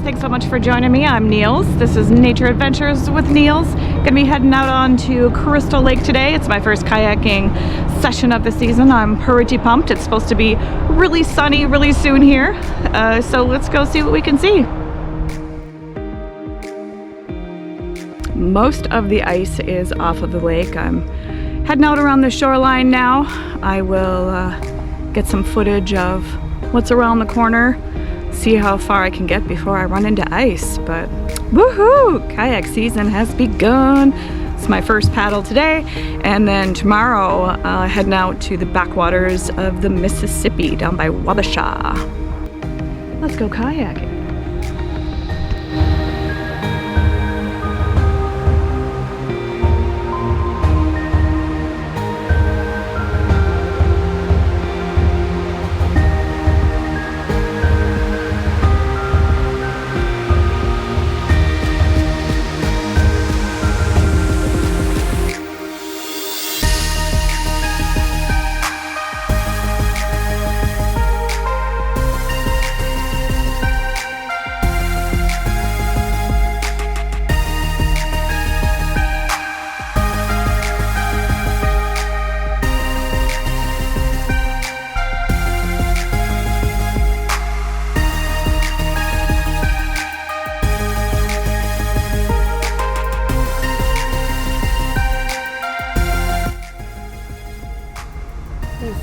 thanks so much for joining me. I'm Niels. This is Nature Adventures with Niels. Gonna be heading out on to Crystal Lake today. It's my first kayaking session of the season. I'm pretty pumped. It's supposed to be really sunny really soon here. So let's go see what we can see. Most of the ice is off of the lake. I'm heading out around the shoreline now. I will get some footage of what's around the corner, see how far I can get before I run into ice. But woohoo! Kayak season has begun. It's my first paddle today, and then tomorrow heading out to the backwaters of the Mississippi down by Wabasha. Let's go kayaking.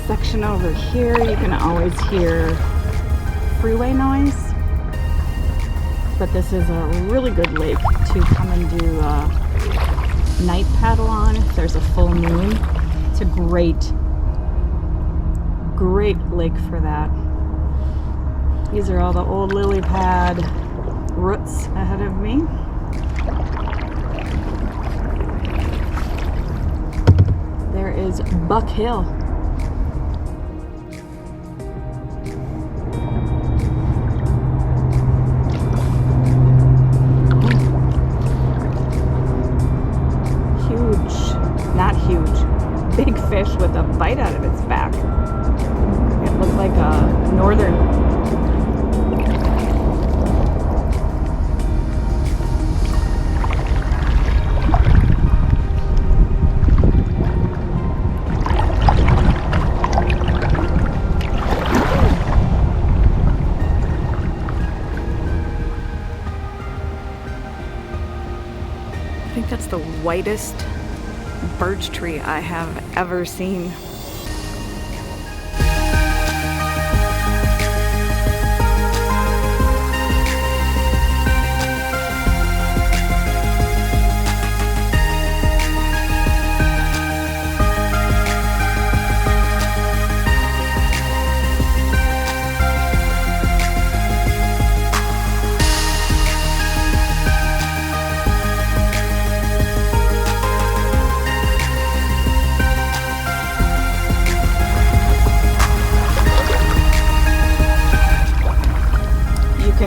Section over here, you can always hear freeway noise, but this is a really good lake to come and do a night paddle on if there's a full moon. It's a great lake for that. These are all the old lily pad roots ahead of me. There is Buck Hill. Not huge. Big fish with a bite out of its back. It looked like a northern. I think that's the whitest birch tree I have ever seen.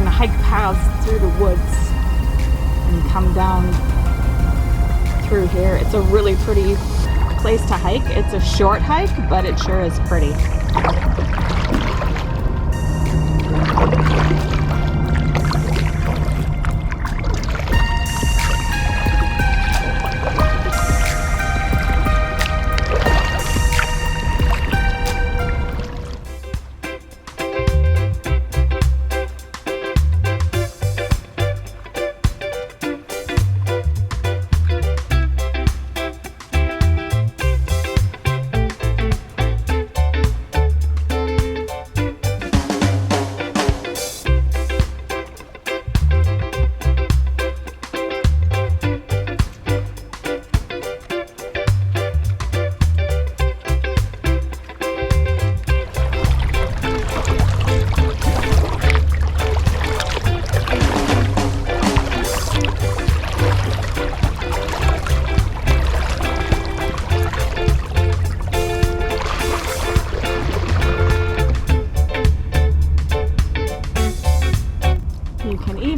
Hike paths through the woods and come down through here. It's a really pretty place to hike. It's a short hike, but it sure is pretty.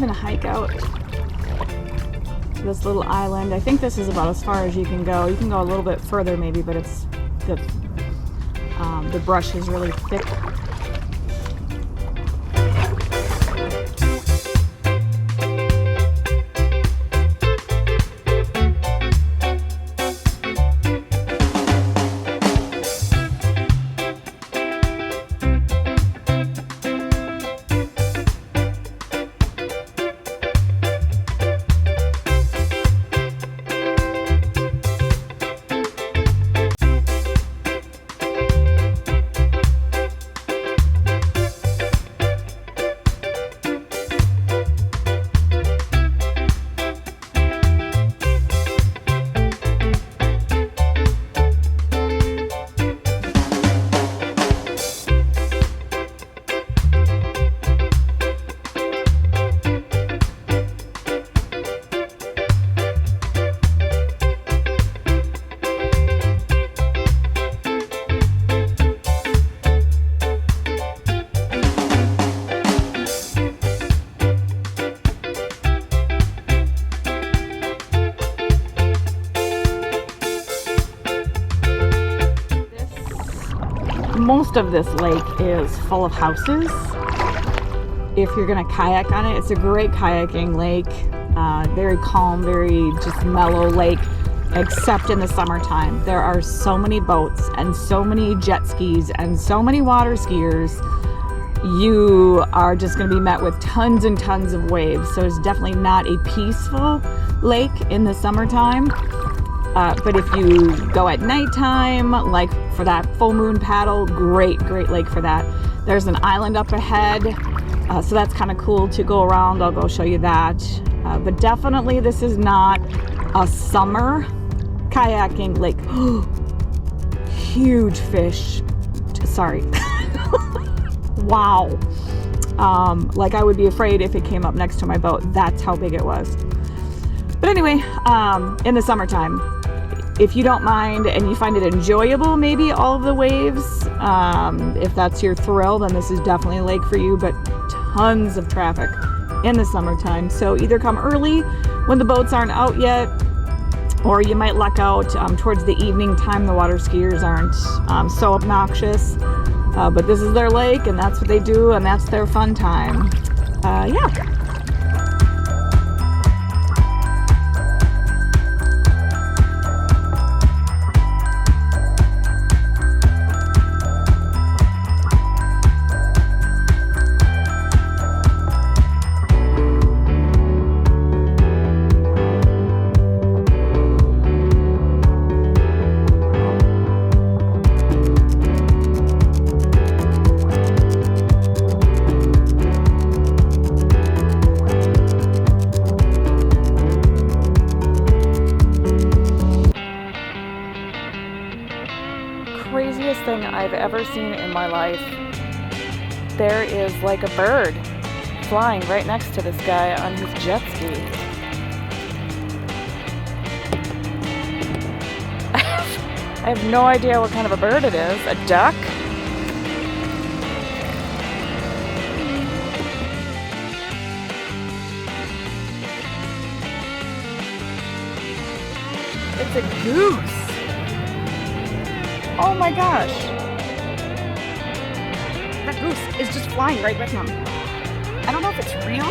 Hike out to this little island. I think this is about as far as you can go. You can go a little bit further maybe, but it's the brush is really thick. most of this lake is full of houses. If you're gonna kayak on it, it's a great kayaking lake. Very calm, very just mellow lake, except in the summertime. There are so many boats and so many jet skis and so many water skiers. You are just gonna be met with tons and tons of waves. So it's definitely not a peaceful lake in the summertime. But if you go at nighttime, like for that full moon paddle, great lake for that. There's an island up ahead, so that's kind of cool to go around. I'll go show you that. But definitely this is not a summer kayaking lake. Huge fish. Sorry. Wow. Like I would be afraid if it came up next to my boat. That's how big it was. But anyway, in the summertime, if you don't mind and you find it enjoyable, maybe all of the waves, if that's your thrill, then this is definitely a lake for you, but tons of traffic in the summertime. So either come early when the boats aren't out yet, or you might luck out towards the evening time. The water skiers aren't so obnoxious, but this is their lake and that's what they do and that's their fun time. Yeah. Craziest thing I've ever seen in my life. There is like a bird flying right next to this guy on his jet ski. I have no idea what kind of a bird it is. A duck? It's a goose. Oh my gosh. That goose is just flying right with him. I don't know if it's real.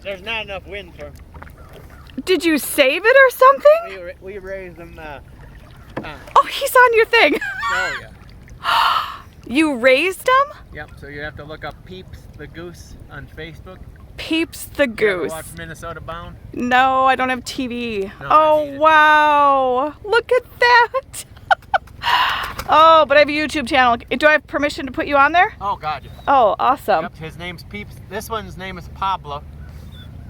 There's not enough wind for. Did you save it or something? We raised them. Oh, he's on your thing. Oh yeah. You raised him? Yep. So you have to look up Peeps the Goose on Facebook. Peeps the You ever Goose. watch Minnesota Bound? No, I don't have TV. No, Oh, wow. Look at that. Oh, but I have a YouTube channel. Do I have permission to put you on there? Oh God. Yeah. Oh, awesome. Yep. His name's Peeps. This one's name is Pablo.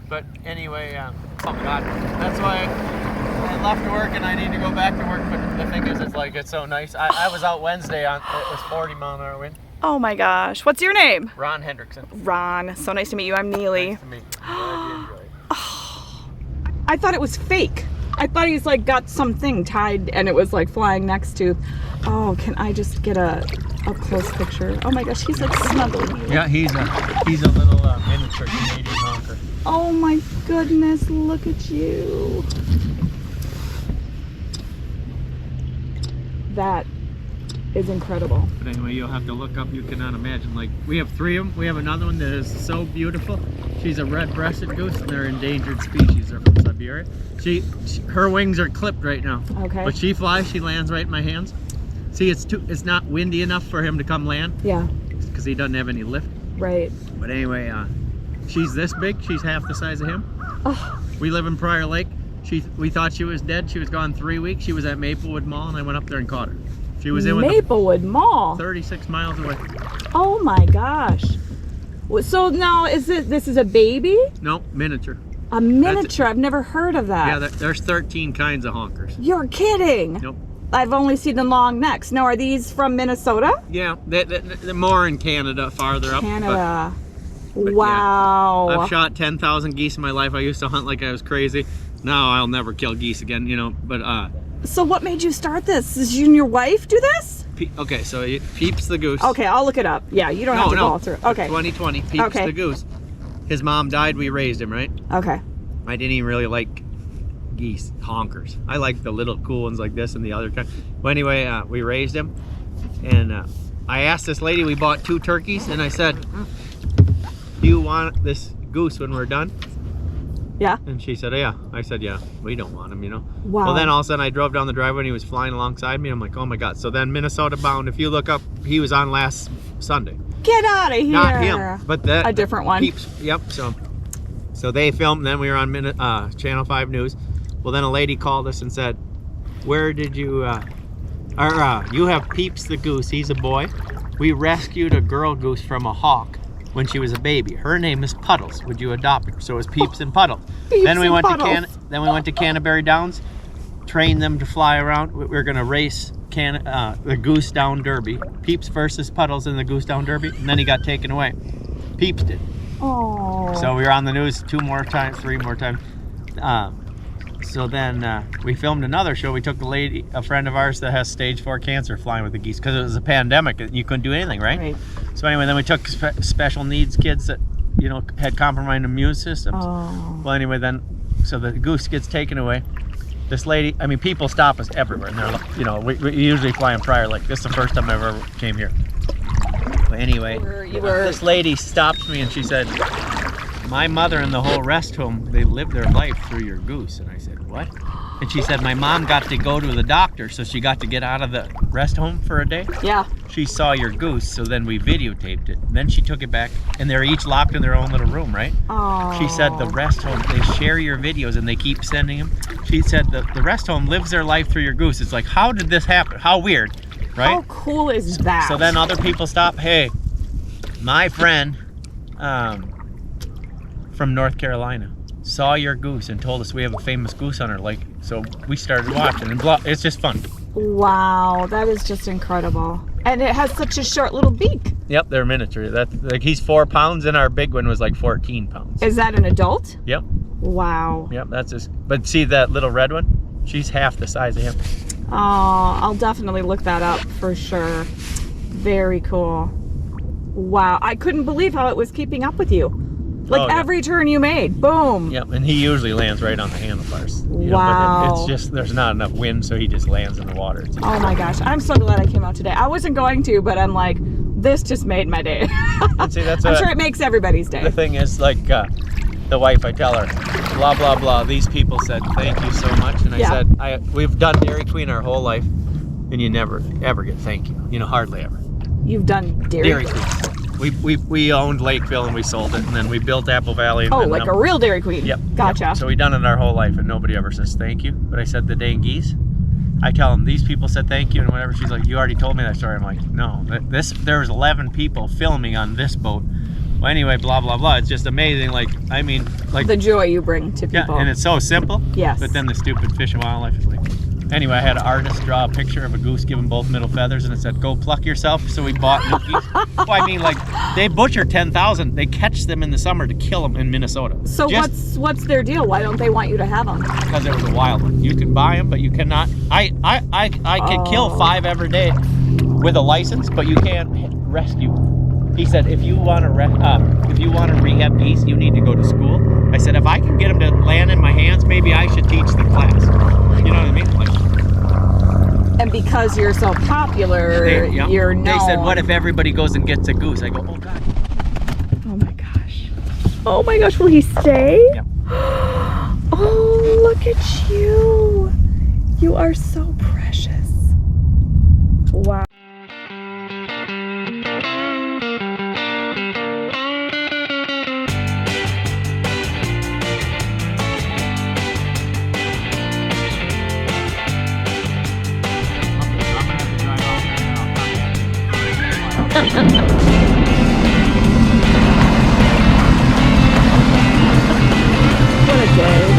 But anyway, oh God, that's why I left work and I need to go back to work. But the thing is, it's so nice. I was out Wednesday on, it was 40-mile-an-hour wind. Oh my gosh. What's your name? Ron Hendrickson. Ron. So nice to meet you. I'm Neely. Nice to meet you. Glad you enjoyed. I thought it was fake. I thought he's like got something tied and it was like flying next to. Oh, can I just get a close picture? Oh my gosh, he's like snuggling. Yeah, he's a little miniature Canadian honker. Oh my goodness, look at you. That is incredible. But anyway, you'll have to look up. You cannot imagine. Like, we have 3 of them. We have another one that is so beautiful. She's a red-breasted goose, and they're endangered species. They're from Siberia. Her wings are clipped right now. Okay. But she flies. She lands right in my hands. See, it's not windy enough for him to come land. Yeah. Because he doesn't have any lift. Right. But anyway, she's this big. She's half the size of him. Oh. We live in Prior Lake. We thought she was dead. She was gone 3 weeks. She was at Maplewood Mall, and I went up there and caught her. She was in with Maplewood Mall. 36 miles away. Oh my gosh. So now this is a baby? No, miniature. A miniature. I've never heard of that. Yeah, there's 13 kinds of honkers. You're kidding. Nope. I've only seen the long necks. Now, are these from Minnesota? Yeah, they're more in Canada, farther up. Canada. But Wow. yeah, I've shot 10,000 geese in my life. I used to hunt like I was crazy. Now I'll never kill geese again, you know. But So what made you start this? Did you and your wife do this? Okay, so Peeps the Goose. Okay, I'll look it up. Yeah, you don't have to go all through. Okay. 2020, Peeps the Goose. His mom died, we raised him, right? Okay. I didn't even really like geese, honkers. I like the little cool ones like this and the other kind. Well, anyway, we raised him. And I asked this lady, we bought 2 turkeys, and I said, do you want this goose when we're done? Yeah. And she said, yeah. I said, yeah, we don't want him, you know. Wow. Well, then all of a sudden I drove down the driveway and he was flying alongside me. I'm like, oh my God. So then Minnesota bound, if you look up, he was on last Sunday. Get out of here. Not him, but a different one. Peeps. Yep. So they filmed. Then we were on Channel 5 News. Well, then a lady called us and said, "Where did you? You have Peeps the goose. He's a boy. We rescued a girl goose from a hawk when she was a baby. Her name is Puddles. Would you adopt her?" So it was Peeps and Puddles. Then we went to Canterbury Downs, trained them to fly around. We're gonna race the Goose Down Derby. Peeps versus Puddles in the Goose Down Derby, and then he got taken away. Peeps did. Oh. So we were on the news 3 more times. So then we filmed another show. We took a friend of ours that has stage 4 cancer, flying with the geese because it was a pandemic. You couldn't do anything, right? So anyway, then we took special needs kids that, you know, had compromised immune systems. Oh. Well, anyway, then, so the goose gets taken away. This lady, I mean, people stop us everywhere. And they're, you know, we usually fly in Pryor. Like, this is the first time I ever came here. But anyway, this lady stopped me and she said, "My mother and the whole rest home, they lived their life through your goose." And I said, "What?" And she said, "My mom got to go to the doctor, so she got to get out of the rest home for a day. Yeah. She saw your goose, so then we videotaped it. Then she took it back, and they're each locked in their own little room, right?" Oh. She said the rest home, they share your videos and they keep sending them. She said the rest home lives their life through your goose. It's like, how did this happen? How weird, right? How cool is that? So then other people stop. Hey, my friend from North Carolina saw your goose and told us we have a famous goose hunter. Like, so we started watching, and it's just fun. Wow, that is just incredible. And it has such a short little beak. Yep, they're miniature. That's like, he's 4 pounds, and our big one was like 14 pounds. Is that an adult? Yep. Wow. Yep, that's just. But see that little red one? She's half the size of him. Oh, I'll definitely look that up for sure. Very cool. Wow, I couldn't believe how it was keeping up with you. Like, every turn you made, boom. Yep, and he usually lands right on the handlebars. Wow. But it's just, there's not enough wind, so he just lands in the water. Oh my gosh, I'm so glad I came out today. I wasn't going to, but I'm like, this just made my day. See, that's I'm sure it makes everybody's day. The thing is, like, the wife, I tell her, blah, blah, blah. These people said, thank you so much. And I said, we've done Dairy Queen our whole life, and you never, ever get thank you. You know, hardly ever. You've done Dairy Queen? We owned Lakeville and we sold it, and then we built Apple Valley. And like a real Dairy Queen. Yep. Gotcha. Yep. So we've done it our whole life, and nobody ever says thank you. But I said the dang geese, I tell them, these people said thank you and whatever. She's like, you already told me that story. I'm like, no, there was 11 people filming on this boat. Well, anyway, blah, blah, blah. It's just amazing. Like, I mean, like the joy you bring to people. Yeah, and it's so simple. Yes. But then the stupid Fish and Wildlife is like, anyway, I had an artist draw a picture of a goose giving both middle feathers, and it said, "Go pluck yourself." So we bought new geese. Well, I mean, like, they butcher 10,000. They catch them in the summer to kill them in Minnesota. So what's their deal? Why don't they want you to have them? Because it was a wild one. You can buy them, but you cannot. I can kill 5 every day with a license, but you can't rescue. He said, if you want to rehab geese, you need to go to school. I said, if I can get them to land in my hands, maybe I should teach the class. You know what I mean? Like, and because you're so popular, you're known. They said, what if everybody goes and gets a goose? I go, oh God. Oh my gosh. Oh my gosh, will he stay? Yep. Oh, look at you. You are so precious. Wow. What a day.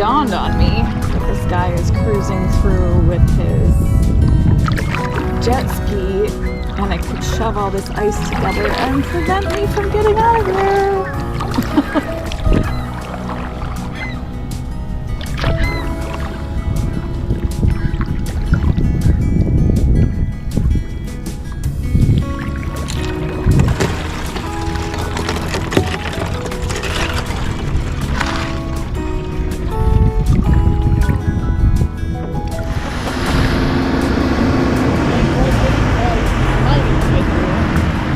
dawned on me that this guy is cruising through with his jet ski and it could shove all this ice together and prevent me from getting out of there.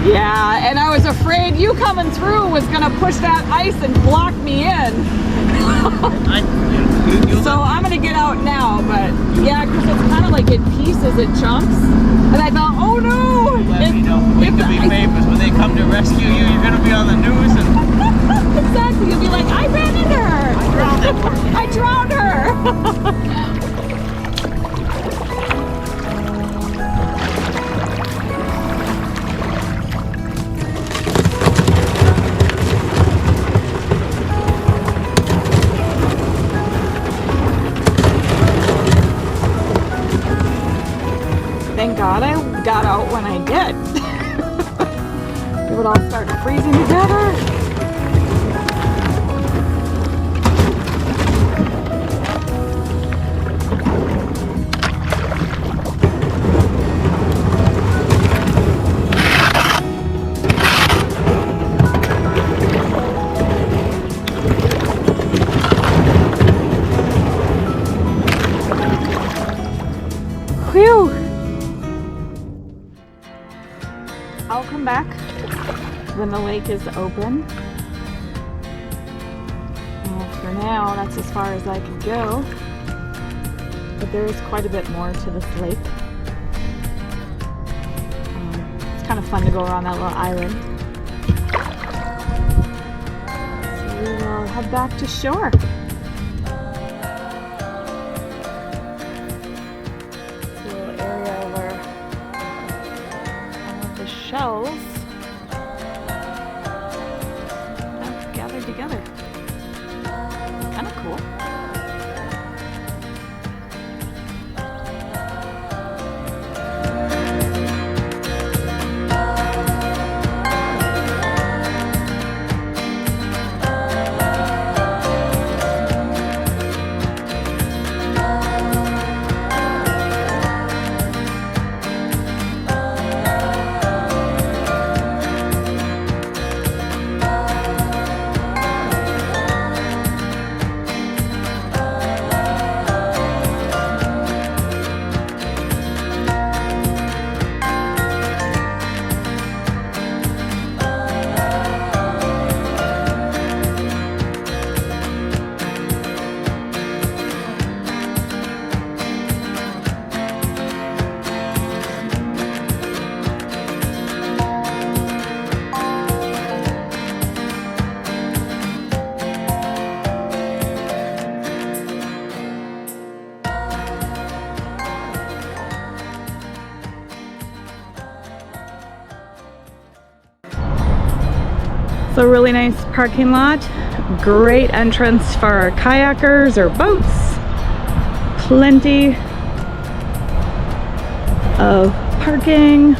Yeah, and I was afraid you coming through was gonna push that ice and block me in. So I'm gonna get out now, but yeah, because it's kind of like in pieces, it chunks. And I thought, oh no! We could be famous when they come to rescue you. You're gonna be on the news and exactly. You'll be like, I ran into her. I drowned her. I drowned her. Thank God I got out when I did. It would all start freezing together. the lake is open. Well, for now, that's as far as I can go. But there is quite a bit more to this lake. It's kind of fun to go around that little island. So we will head back to shore. It's a little area where all of the shells have gathered together. Kind of cool. It's a really nice parking lot. Great entrance for our kayakers or boats. Plenty of parking.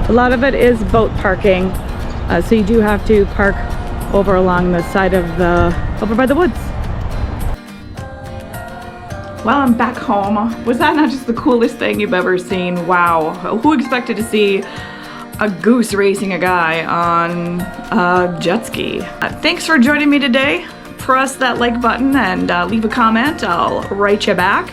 A lot of it is boat parking. So you do have to park over along the side of over by the woods. Well, I'm back home. Was that not just the coolest thing you've ever seen? Wow. Who expected to see a goose racing a guy on a jet ski? Thanks for joining me today. Press that like button and leave a comment. I'll write you back.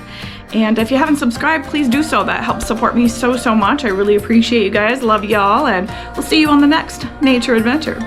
And if you haven't subscribed, please do so. That helps support me so much. I really appreciate you guys. Love y'all, and we'll see you on the next nature adventure.